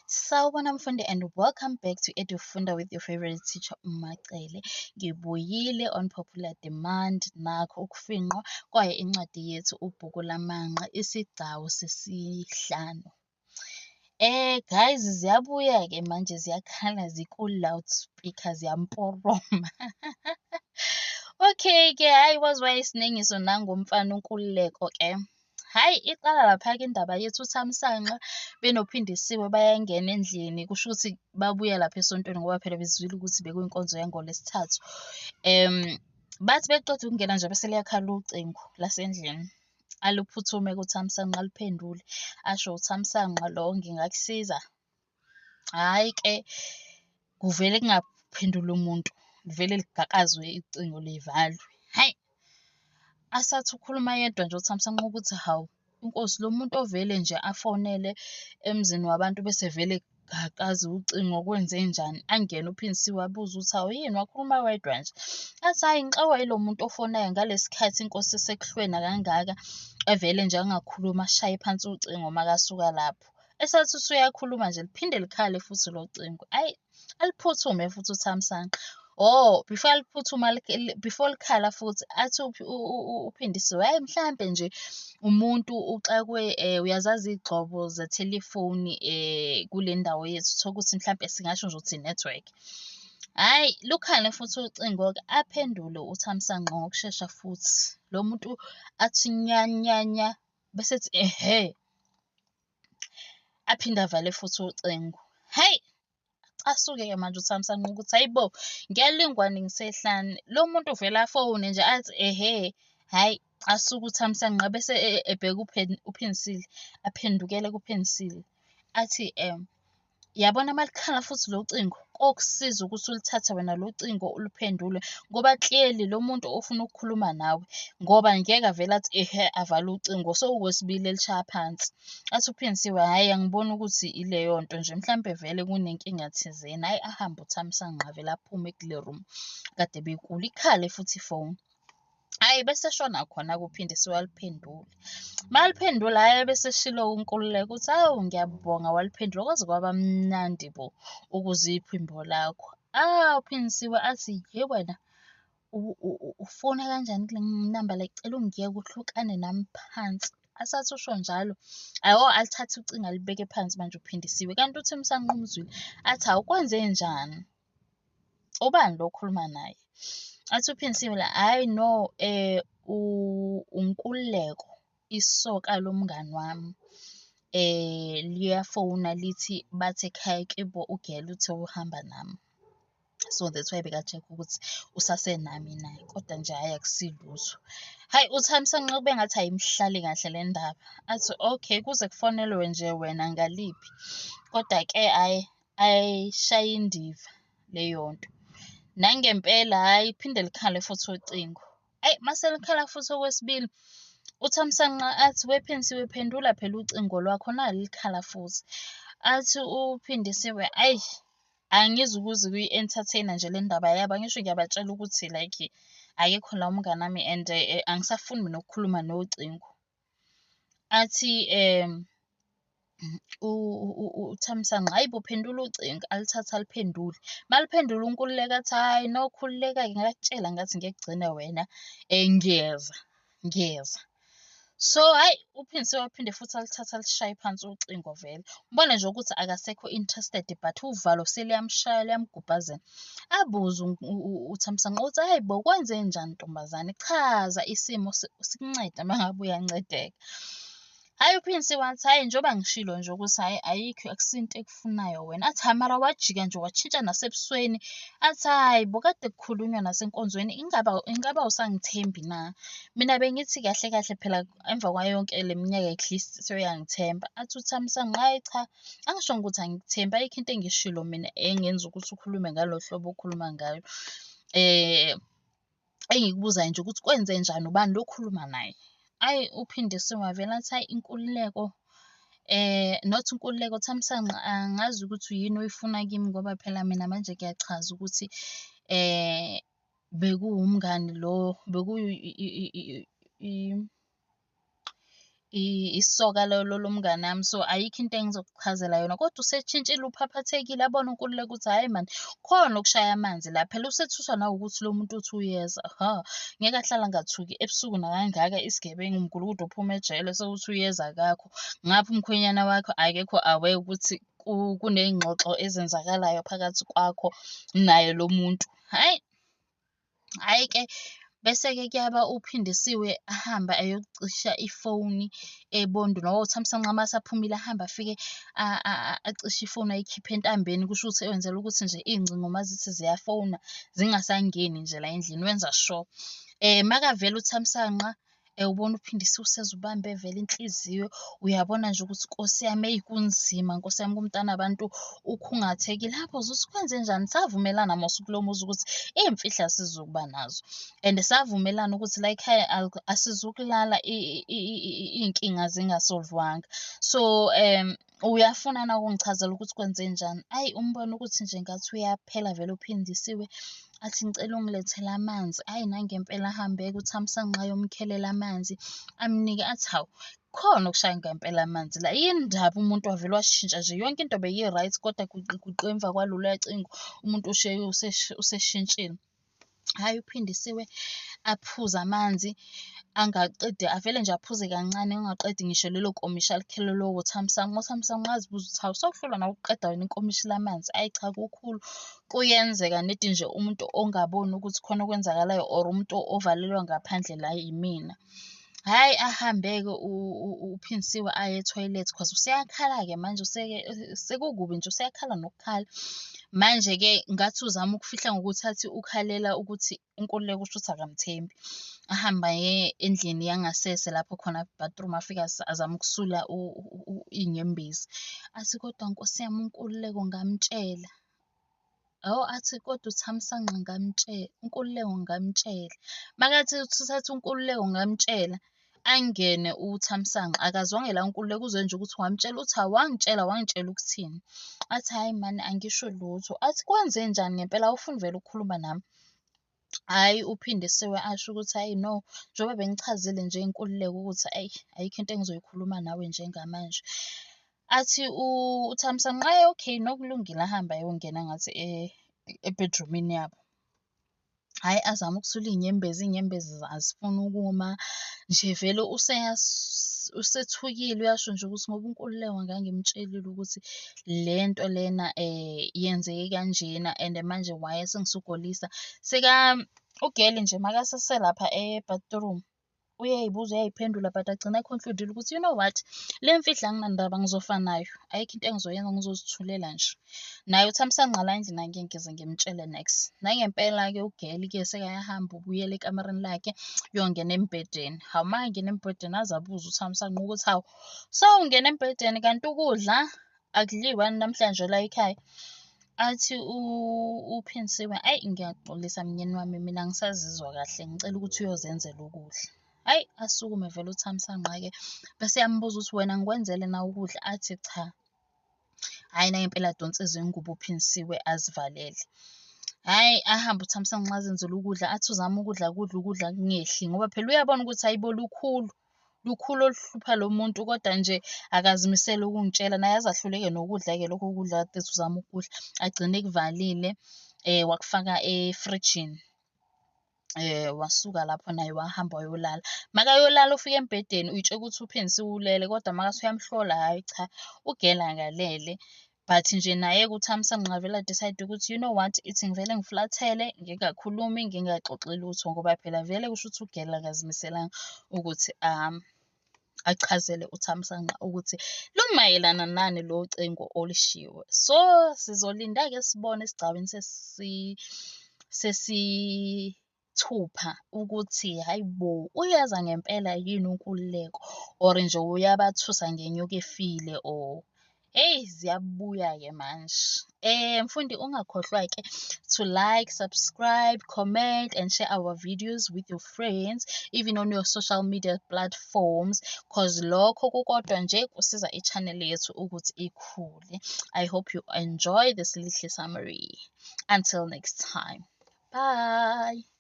Sawubona mfundi and welcome back to Edufunda with your favorite teacher uMacele. Ngibuyile on popular demand nakho ukufingqwa kwayo incwadi yethu uBhuku laManqa isigcawu sesihlanu. Guys, ziyabuya-ke manje ziyakhala ziku-loudspeaker ziyamporoma. Okay-ke hhayi waziwa isiningiso nangomfana uNkululeko-ke. Hhayi iqala lapha-ke indaba yethu uThamsanqa benoPhindisiwe bayangena endlini kusho ukuthi babuya lapha esontweni ngoba phela bezwile ukuthi bekuyinkonzo yangoLwesithathu. Bathi beqeda ukungena nje bese liyakhala ucingo lasendlini. Aluphuthume kuThamsanqa aliphendule asho uThamsanqa lo ngingakusiza. Hhayi-ke kuvele kungaphenduli umuntu livele ligakazwe ucingo livalwe. Hhayi asathi ukhuluma yedwa nje uThamsanqa ukuthi hawu inkosi lo muntu ovele nje afonele emzini wabantu bese vele gakaza ucingo kwenzenjani. Angene uPhindisiwe abuze ukuthi hawu yini wakhuluma wedwa nje. Athi hhayi ngixakwa yilo muntu ofonayo ngalesi khathi inkosi esekuhlwena kangaka evele nje angakhuluma ashaye phansi ucingo makasuka lapho. Esathi usuyakhuluma nje liphinde likhale futhi lo cingo. Hhayi aliphuthume futhi uThamsanqa. Before aliphuthuma before likhala futhi athi uPhindisiwe hhayi mhlampe nje umuntu uxakwe uyazazi iy'gxobo zethelefoni kule ndawo yethu tholukuthi mhlampe singasho nje ukuthi i-network. Hhayi lukhale futhi ucingo-ke aphendule uThamsanqa ngokushesha futhi lo muntu athi nya nya nya bese ethi ehhe aphinde avale futhi ucingo. Hhayi asuke-ke manje uThamsanqa ukuthi hayi bo ngiyalingwa ngisehlane lo muntu vele afone nje athi ehhe. Hhayi asuke uThamsanqa bese ebheka uPhindisile aphendukele kuPhindisile athi yabona malikhala futhi lo cingo kokusiza ukuthi ulithathe wena lo cingo uliphendule ngoba clearly lo muntu ofuna ukukhuluma nawe ngoba ngeke avele athi ehhe avale ucingo sowukwesibili elishaya phansi. Athi uPhindisiwe hhayi angiboni ukuthi ileyo nto nje mhlampe vele kunenkinga thizeni. Hhayi ahambe uThamsanqa vele aphume kule room kade bekulo ikhale futhi ifoni. Hhayi bese eshona khona-ke uPhindisiwe aliphendule. Maliphendula hhayi bese eshilo-ke uNkululeko ukuthi hawu ngiyabonga waliphendula kwaze kwaba mnandi bo ukuzwa iphimbo lakho. uPhindisiwe athi hhe wena ufona kanjani kule namba le ngicela ungiyeke uhlukane nami phansi. Asathi usho njalo alithathe ucingo alibeke phansi manje uPhindisiwe kanti uThamsanqa umzwile athi hawu kwenzenjani? Ubani lo okhuluma naye? Athi uPhindisiwe hhayi no uNkululeko isoka lomngani wami liyafona lithi bathi ekhaya kibo uGele uthe uhamba nami. So that's why beka-check-a ukuthi usasenami naye kodwa nje hhayi akusilutho. Hhayi uThamsanqa kube ngathi ayimhlali kahle le ndaba athi okay kuze kufonelwe nje wena ngaliphi kodwa-ke hhayi ayishaye indiva leyo nto. Nangempela hhayi phinde likhale futhi ucingo. Hhayi mase likhala futhi okwesibili uThamsanqa athi wePhindisiwe phendula phela ucingo lwakho nali likhala futhi. Athi uPhindisiwe ayi angizukuze ukuyi-entertain-a nje le ndaba yabo angisho ngiyabatshela ukuthi like akekho la umngani wami and angisafuni mina ukukhuluma nocingo. Athi uThamsanqa hhayi bo phendula ucingo alithathe aliphendule. Maliphendula uNkululeko athi hhayi no khululeka-ke ngakutshela ngathi ngeke kugcine wena ngiyeza. So hhayi uPhindisiwe waphinde futhi alithathe alishaye phansi ucingo vele. Ubone nje ukuthi akasekho interested but uvalo seliyamshaya liyamgubhazela. Abuze uThamsanqa ukuthi hhayi bo kwenzenjani ntombazane? Chaza isimo sikuncede uma ngabe uyancedeka. Hhayi uPhindisiwe wathi hhayi njengoba ngishilo nje ukuthi hhayi ayikho akusiyo into ekufunayo wena. Athi hhayi mara wajika nje washintsha nasebusweni. Athi hhayi bo kade kukhulunywa nasenkonzweni ingaba awusangithembi na? Mina bengithi kahle kahle phela emva kwayo yonke le minyaka at least sewuyangithemba. Athi uThamsanqa hhayi cha angishongo ukuthi angikuthembi ayikho into engishilo mina engenza ukuthi ukhulume ngalo hlobo okhuluma ngalo. Engikubuzayo nje ukuthi kwenzenjani ubani lo okhuluma naye? Hhayi uPhindisiwe wavele athi hhayi inkululeko not Nkululeko Thamsanqa angazi ukuthi yini oyifuna kimi ngoba phela mina manje kuyachaza ukuthi bekuwumngani lo isoka lomngane wami, so ayikho into engizokuchazela yona, kodwa usetshintshile uphaphathekile abona uNkululeko ukuthi hhayi mani khona ukushaya amanzi la, phela usethuswa nawukuthi lo muntu uthi uyeza. Ngeke ahlala ngathuki ebusuku nakangaka isigebengu umgulukudu uphuma ejele sewuthi uyeza akakho. Ngapha umkhwenyana wakho akekho aware ukuthi kuney'ngxoxo ezenzakalayo phakathi kwakho naye lo muntu. Hhayi-ke, bese-ke kuyaba uPhindisiwe ahambe ayocisha ifoni eBondo, noma uThamsanqa uma esaphumile ahambe afike acishe ifoni ayikhiphe entambeni, kusho ukuthi wenzela ukuthi nje iy'ngcingo uma zithi ziyafona zingasangeni nje la endlini, wenza sure. Makavela uThamsanqa ubona uPhindisiwe usezubambe vele inhliziyo, uyabona nje ukuthi Nkosi yami eyi kunzima, Nkosi yami kumntanabantu ukhungathekile. Abuze ukuthi kwenzenjani, savumelana mos kulo muzi ukuthi iy'mfihlo asizukuba nazo and savumelana ukuthi la ekhaya asizukulala iy'nkinga zingasolvwanga. So uyafuna na ukungichazela ukuthi kwenzenjani? Ayi umbone ukuthi nje ngathi uyaphela vele uPhindisiwe, athi ngicela ungilethele amanzi. Hhayi nangempela ahambe-ke uThamsanqa ayomkhelela amanzi amnike, athi hawu khona ukushaya ngempela amanzi la, yini ndaba umuntu wavele washintsha nje, yonke into beyi-right kodwa guqi emva kwaloluya cingo umuntu useshintshile. Hhayi uPhindisiwe aphuze amanzi angaqedi, avele nje aphuze kancane angaqedi ngisho lelo nkomishi alikhelelwe uThamsanqa. UThamsanqa azibuza ukuthi hawu sewuhlulwa nawe ukuqeda wena inkomishi lamanzi? Ayi cha kukhulu, kuyenzeka nedi nje umuntu ongaboni ukuthi khona okwenzakalayo or umuntu ovalelwa ngaphandle la yimina. Hhayi ahambe-ke uPhindisiwe aye ethoyilethi cause useyakhala-ke manje sekukubi nje useyakhala nokukhala. Manje-ke ngathi uzama ukufihla ngokuthi athi ukhalela ukuthi uNkululeko kusho ukuthi akamthembi. Ahamba aye endlini yangasese lapho khona bathroom, afike azama ukusula iy'nyembezi. Athi kodwa Nkosi yami uNkululeko ngamtshela. Athi kodwa uThamsanqa ngamtshela, uNkululeko ngamtshela. Makathi uthatha uNkululeko ngamtshela, angene uThamsanqa akazwange la uNkululeko uzwe nje ukuthi wamtshela, uthi wangitshela ukuthini? Athi hhayi mani angisho lutho. Athi kwenzenjani ngempela awufuni vele ukukhuluma nami? Hhayi uPhindisiwe asho ukuthi hhayi no, njengoba bengichazile nje Nkululeko ukuthi ayikho into engizoyikhuluma nawe njengamanje. Athi uThamsanqa okay nokulungile ahambe ayongena ngathi ebhedrumini yabo. Hhayi azama ukusula iy'nyembezi azifuni ukuma nje vele usethukile, uyasho nje ukuthi ngoba uNkululeko ngangimtshelile ukuthi le nto lena yenzeke kanjena and manje why sengisugolisa. Ugeli nje makaseselapha e-bathroom uyay'buza uyay'phendula but agcina e-conclude-ile ukuthi you know what, le mfihlo anginandaba ngizofa nayo, ayikho into engizoyenza ngizozithulela nje. Naye uThamsanqa la endlini angeke ngize ngimtshele next. Nangempela-ke ugeli-ke sekayahamba ubuyela ekamareni lakhe uyongena embhedeni. Hawu makangena embhedeni aze abuze uThamsanqa ukuthi hawu sewungena embhedeni kanti ukudla akudliwa yini namhlanje la ekhaya? Athi uPhindisiwe ayi ngiyaxolisa mnyeni wami mina angisazizwa kahle ngicela ukuthi uyozenzela ukudla. Hhayi asukume vele uThamsanqa-ke bese eyambuza ukuthi wena ngikwenzele na ukudla? Athi cha. Hhayi nangempela adonse izingubo uPhindisiwe azivalele. Hhayi ahambe uThamsanqa azenzela ukudla, athi uzama ukudla kungehli ngoba phela uyabona ukuthi hayibo lukhulu oluhlupha lo muntu, kodwa nje akazimisele ukungitshela, naye aze ahluleke nokudla-ke lokho kudla kade ethi uzama ukudla. Agcine ekuvalile wakufaka efrijini. Wasuka lapho naye wahamba wayolala. Makayolala ufika embhedeni uyitshela ukuthi uPhindisiwe ulele, kodwa makathi uyamhlola hhayi cha ugeli akalele. But nje naye-ke uThamsanqa vele a-decide ukuthi you know what, ithi ngivele ngifulathele ngingakhulumi ngingaxoxi lutho ngoba phela vele kusho ukuthi ugeli akazimiselanga ukuthi achazele uThamsanqa ukuthi lumayelana nani lo cingo olushiwo. So sizolinda-ke sibone esigcawini sesithupha ukuthi hayibo uyeza ngempela yini uNkululeko or nje uyabathusa ngenyoka efile or ziyabuya-ke manje. Mfundi ungakhohlwa-ke to like, subscribe, comment and share our videos with your friends even on your social media platforms cause lokho kukodwa nje kusiza i-channel yethu ukuthi ikhule. I hope you enjoy this little summary. Until next time. Bye.